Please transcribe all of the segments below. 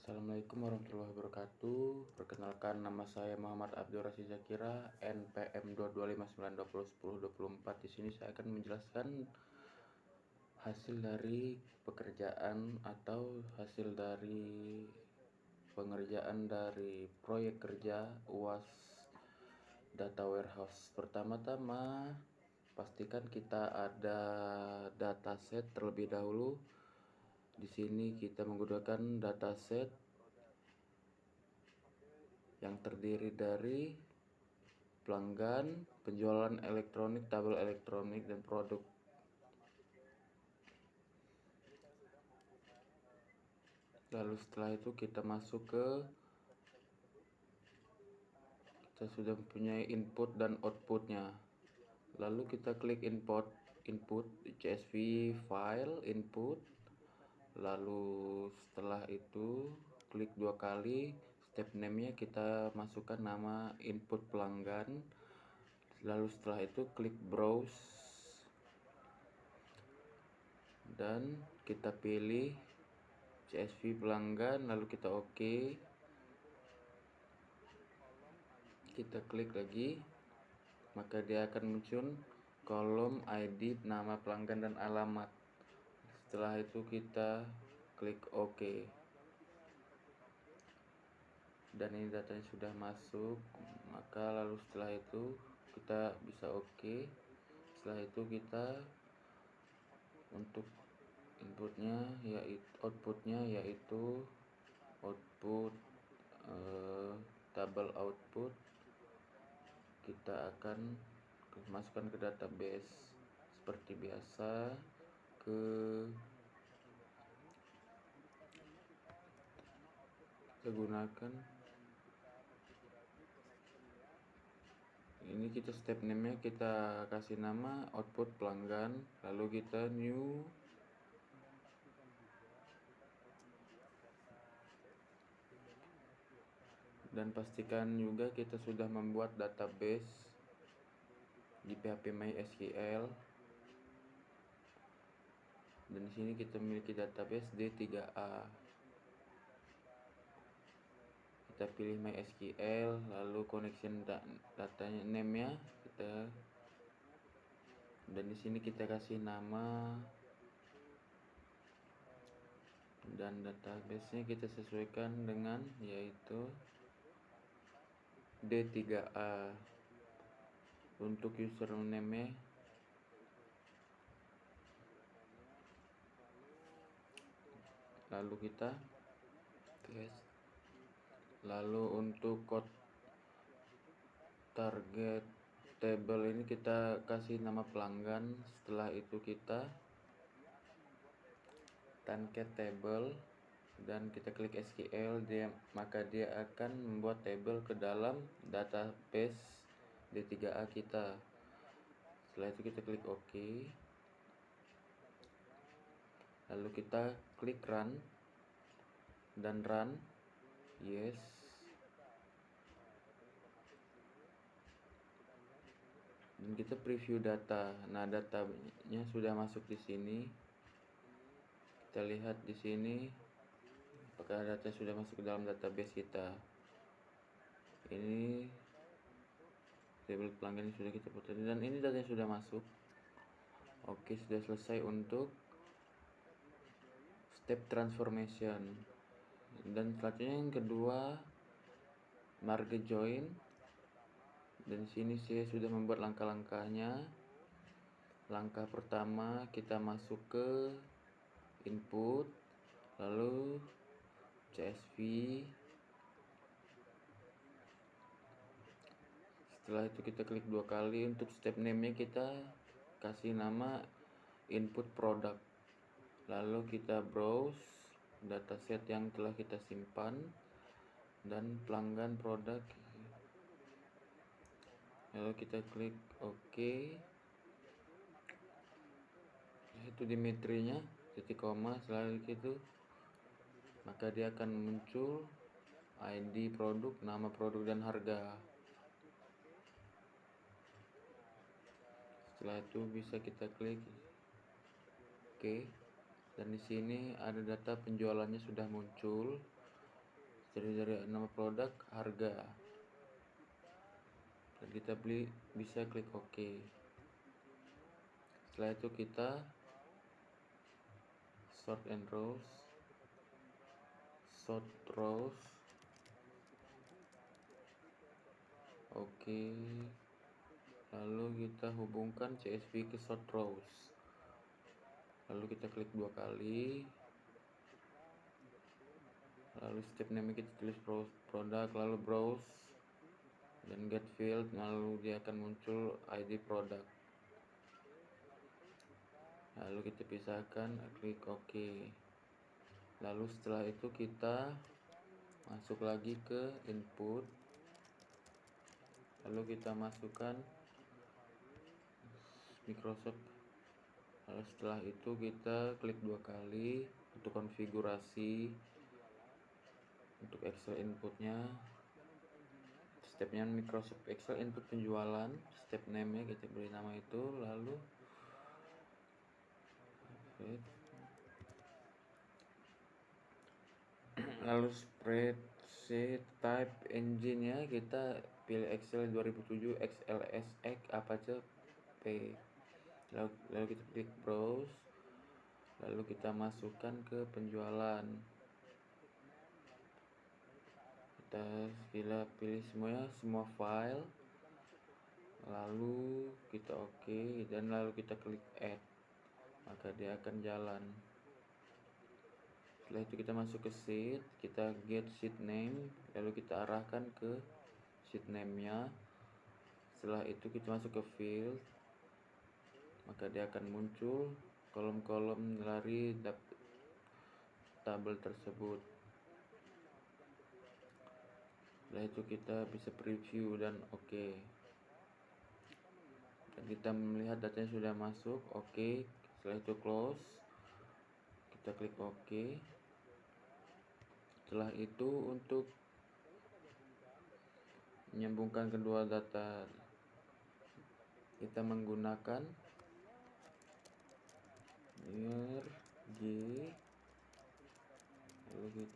Assalamualaikum warahmatullahi wabarakatuh. Perkenalkan, nama saya Muhammad Abdul Rashid Zakira, NPM 22590201024. Di sini saya akan menjelaskan hasil dari pekerjaan atau hasil dari pengerjaan dari proyek kerja UAS Data Warehouse. Pertama-tama, pastikan kita ada dataset terlebih dahulu. Di sini kita menggunakan dataset yang terdiri dari pelanggan, penjualan elektronik, tabel elektronik, dan produk. Lalu setelah itu kita masuk ke, kita sudah mempunyai input dan outputnya. Lalu kita klik input CSV file input. Lalu setelah itu klik 2 kali, step name-nya kita masukkan nama input pelanggan. Lalu setelah itu klik browse dan kita pilih CSV pelanggan, lalu kita OK. Kita klik lagi, maka dia akan muncul kolom ID, nama pelanggan, dan alamat. Setelah itu kita klik OK, dan ini datanya sudah masuk. Maka lalu setelah itu kita bisa OK. Setelah itu kita untuk inputnya yaitu outputnya yaitu output tabel output, kita akan masukkan ke database seperti biasa. Kita gunakan ini, kita step name nya kita kasih nama output pelanggan, lalu kita new, dan pastikan juga kita sudah membuat database di PHP MySQL. Dan di sini kita memiliki database D3A. Kita pilih MySQL, lalu connection datanya name-nya kita, dan di sini kita kasih nama, dan database-nya kita sesuaikan dengan yaitu D3A. Untuk username-nya lalu kita paste. Lalu untuk code target table ini kita kasih nama pelanggan. Setelah itu kita target table dan kita klik SQL, maka dia akan membuat table ke dalam database D3A kita. Setelah itu kita klik OK, lalu kita klik run dan run yes. Dan kita preview data. Nah, datanya sudah masuk di sini. Kita lihat di sini apakah data sudah masuk ke dalam database kita. Ini tabel pelanggan sudah kita putar, dan ini datanya sudah masuk. Oke, sudah selesai untuk step transformation. Dan selanjutnya yang kedua, market join. Dan sini saya sudah membuat langkah-langkahnya. Langkah pertama, kita masuk ke input, lalu CSV. Setelah itu kita klik 2 kali. Untuk step name-nya kita kasih nama input product. Lalu kita browse dataset yang telah kita simpan dan pelanggan produk. Lalu kita klik OK. Itu dimetrinya titik koma. Setelah itu maka dia akan muncul ID produk, nama produk, dan harga. Setelah itu bisa kita klik OK, dan di sini ada data penjualannya sudah muncul. Jadi dari nama produk, harga, dan kita beli, bisa klik OK. Setelah itu kita sort rows, OK. Lalu kita hubungkan CSV ke sort rows, lalu kita klik 2 kali, lalu step name kita tulis produk, lalu browse dan get field, lalu dia akan muncul ID produk. Lalu kita pisahkan, klik OK. Lalu setelah itu kita masuk lagi ke input, lalu kita masukkan Microsoft. Lalu setelah itu kita klik 2 kali untuk konfigurasi untuk Excel inputnya. Stepnya Microsoft Excel input penjualan, step name nya kita beri nama itu, lalu spreadsheet type engine nya kita pilih Excel 2007, XLSX apa aja P. Lalu kita klik browse, lalu kita masukkan ke penjualan, kita pilih semua file, lalu kita OK, dan lalu kita klik add, maka dia akan jalan. Setelah itu kita masuk ke sheet, kita get sheet name, lalu kita arahkan ke sheet name nya. Setelah itu kita masuk ke field, maka dia akan muncul kolom-kolom dari tabel tersebut. Setelah itu kita bisa preview dan OK, dan kita melihat datanya sudah masuk. OK. Setelah itu close, kita klik OK. Setelah itu untuk menyambungkan kedua data, kita menggunakan G, lalu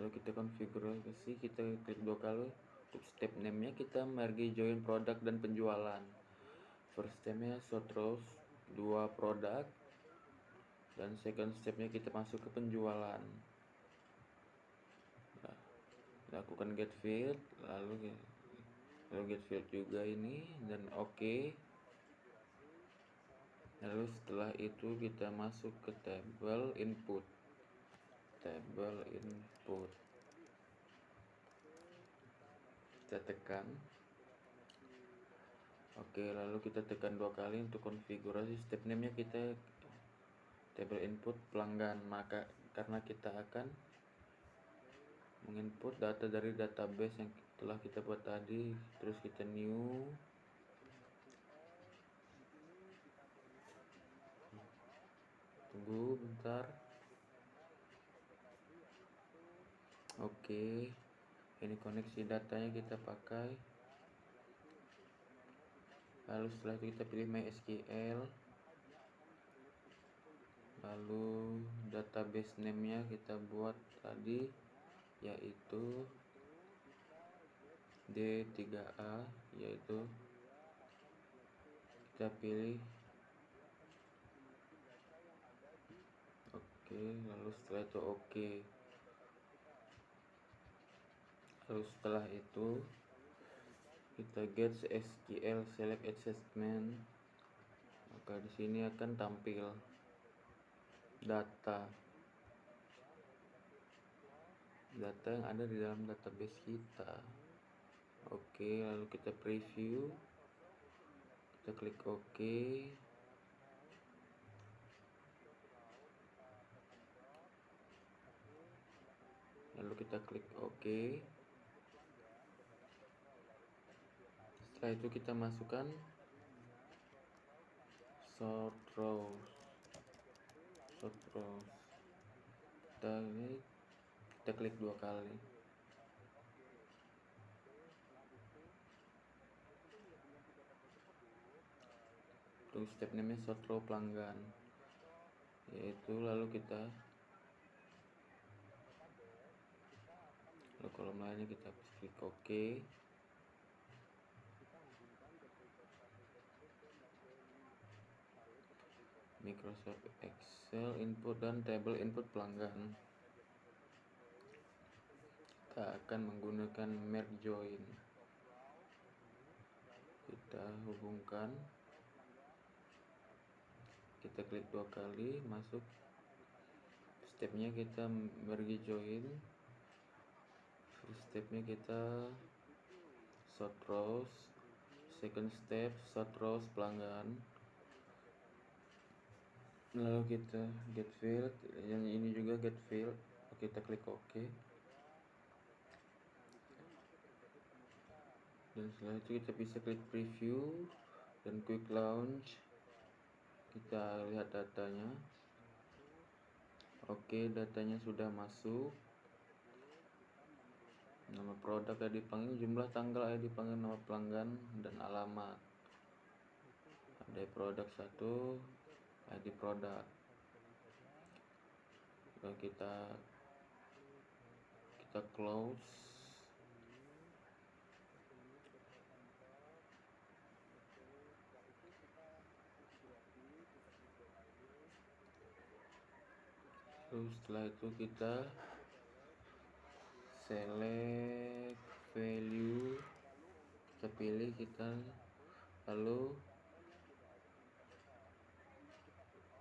kita konfigurasi, kita klik 2 kali. Untuk step name nya kita merge join produk dan penjualan. First step nya sort rows 2 produk, dan second step nya kita masuk ke penjualan. Lakukan get field, lalu get field juga ini, dan OK. Lalu setelah itu kita masuk ke tabel input, kita tekan OK. Lalu kita tekan 2 kali untuk konfigurasi. Step name nya kita tabel input pelanggan, maka karena kita akan menginput data dari database yang telah kita buat tadi. Terus kita new, tunggu bentar. Oke, ini koneksi datanya kita pakai. Lalu setelah itu kita pilih MySQL, lalu database name nya kita buat tadi, yaitu D3A, yaitu kita pilih OK. Lalu setelah itu OK. Lalu setelah itu kita get SQL select assessment, maka di sini akan tampil data yang ada di dalam database kita. Oke, lalu kita preview, kita klik OK. Lalu kita klik OK. Setelah itu kita masukkan sort rows. Kita klik 2 kali. Terus step name nya sort row pelanggan. yaitu lalu kolom lainnya kita klik OK. Microsoft Excel input dan table input pelanggan. Kita akan menggunakan merge join. Kita hubungkan, kita klik 2 kali, masuk. Stepnya kita merge join. First stepnya kita sort rows. Second step sort rows pelanggan. Lalu kita get field, yang ini juga get field. Kita klik OK. Dan setelah itu kita bisa klik preview dan quick launch. Kita lihat datanya. Oke, datanya sudah masuk. Nama produk ID pelanggan, jumlah tanggal ID pelanggan, nama pelanggan, dan alamat. Ada produk 1, ID produk. Lalu kita close. Terus setelah itu kita select value, kita pilih, lalu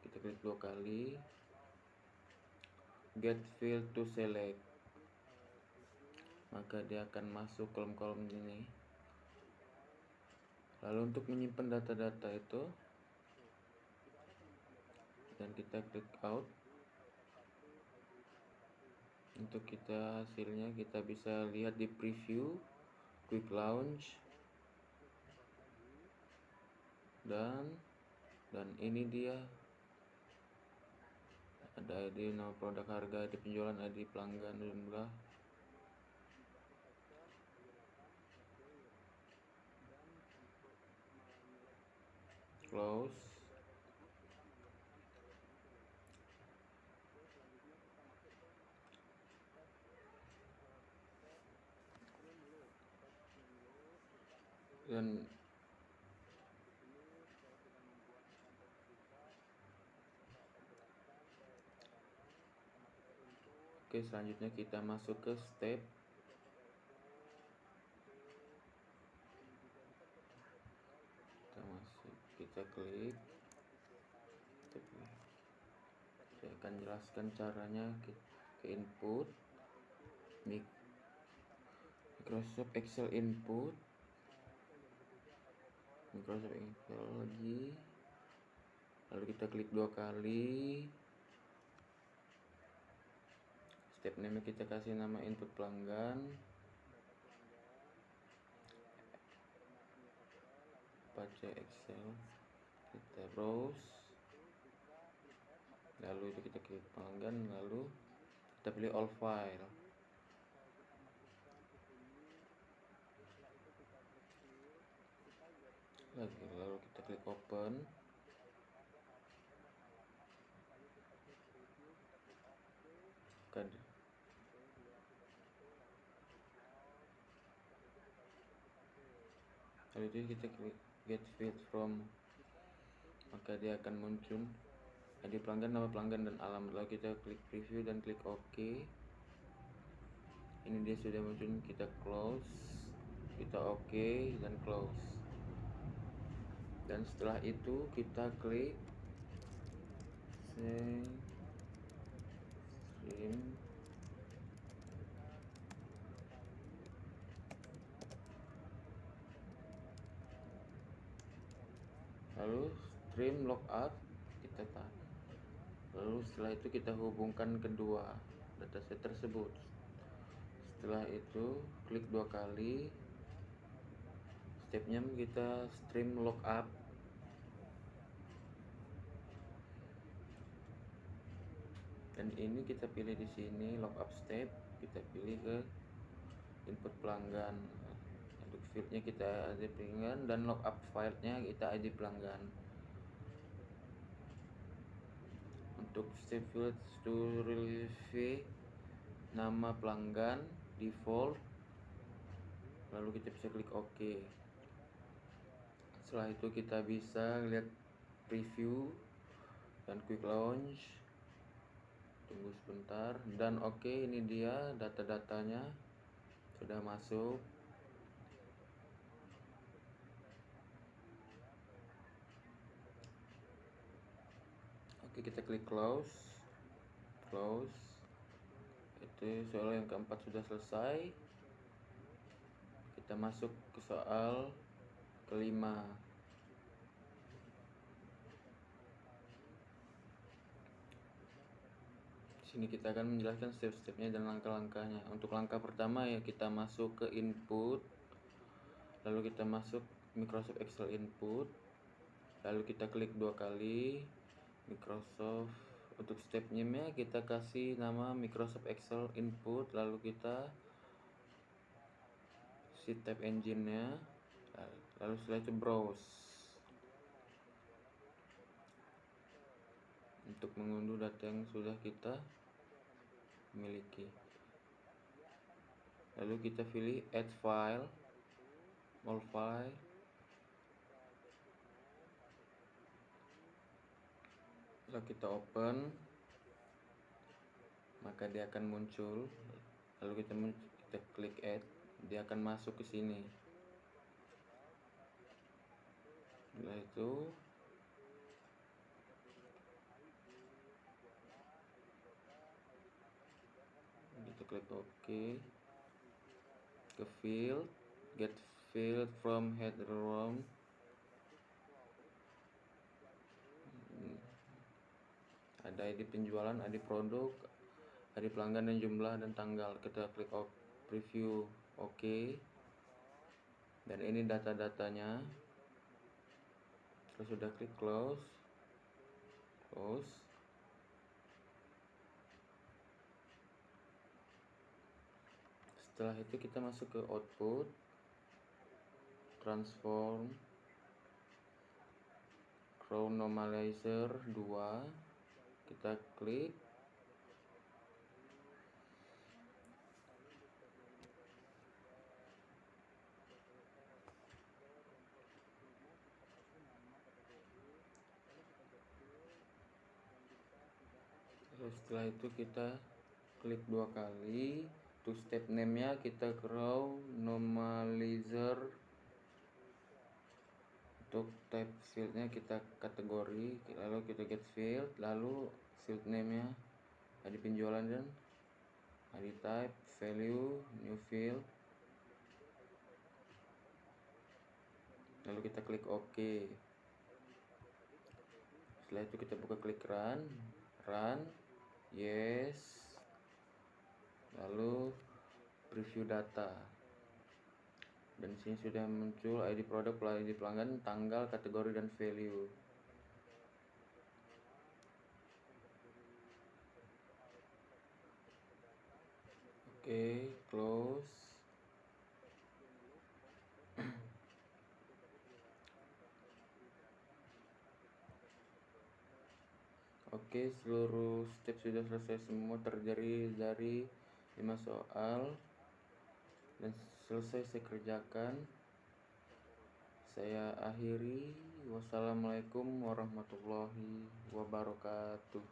kita klik 2 kali, get field to select, maka dia akan masuk kolom-kolom ini. Lalu untuk menyimpan data-data itu, dan kita klik out. Untuk kita hasilnya kita bisa lihat di preview, quick launch, dan ini dia ada ID, nama produk, harga, ID penjualan, ID pelanggan, jumlah. Close. Dan oke, selanjutnya kita masuk ke step. Kita klik. Saya akan jelaskan caranya. Ke input, Microsoft Excel input, Microsoft Excel lagi, lalu kita klik 2 kali. Step name kita kasih nama input pelanggan, Apache Excel, kita browse, lalu itu kita klik pelanggan, lalu kita pilih all file. Lalu kita klik open. Lalu itu kita klik get field from, maka dia akan muncul ID pelanggan, nama pelanggan, dan alamat. Lalu kita klik preview dan klik OK. Ini dia sudah muncul. Kita close, kita OK dan close. Dan setelah itu kita klik stream, lalu stream logout kita tahan. Lalu setelah itu kita hubungkan kedua dataset tersebut. Setelah itu klik 2 kali. Stepnya kita stream lookup. Dan ini kita pilih di sini lookup step, kita pilih ke input pelanggan. Untuk fieldnya kita ID pelanggan dan lookup filenya kita ID pelanggan. Untuk step field to relieve nama pelanggan default, lalu kita bisa klik OK. Setelah itu kita bisa lihat preview dan quick launch. Tunggu sebentar, dan oke, ini dia data-datanya sudah masuk. Oke, kita klik close. Itu soal yang keempat sudah selesai. Kita masuk ke soal kelima. Sini kita akan menjelaskan step-stepnya dan langkah-langkahnya. Untuk langkah pertama ya, kita masuk ke input, lalu kita masuk Microsoft Excel input, lalu kita klik 2 kali Microsoft. Untuk step name-nya kita kasih nama Microsoft Excel input, lalu kita si tab engine-nya, lalu setelah itu browse untuk mengunduh data yang sudah kita miliki. Lalu kita pilih add file, all file, lalu kita open, maka dia akan muncul. Lalu kita klik add, dia akan masuk ke sini. Setelah itu kita klik OK. Ke field, get field from header room. Ada ID penjualan, ID produk, ID pelanggan, dan jumlah dan tanggal. Kita klik preview OK. Dan ini data-datanya. Kalau sudah klik close. Setelah itu kita masuk ke output, transform, row normalizer 2, kita klik. Lalu setelah itu kita klik 2 kali. Untuk step name-nya kita ke row normalizer. Untuk type field-nya kita kategori, lalu kita get field, lalu field name-nya ID penjualan dan ID type, value, new field. Lalu kita klik OK. Setelah itu kita buka klik run, yes. Lalu preview data. Dan sini sudah muncul ID produk, ID pelanggan, tanggal, kategori, dan value. Oke, close. Oke, seluruh step sudah selesai semua, terdiri dari 5 soal dan selesai saya kerjakan. Saya akhiri. Wassalamualaikum warahmatullahi wabarakatuh.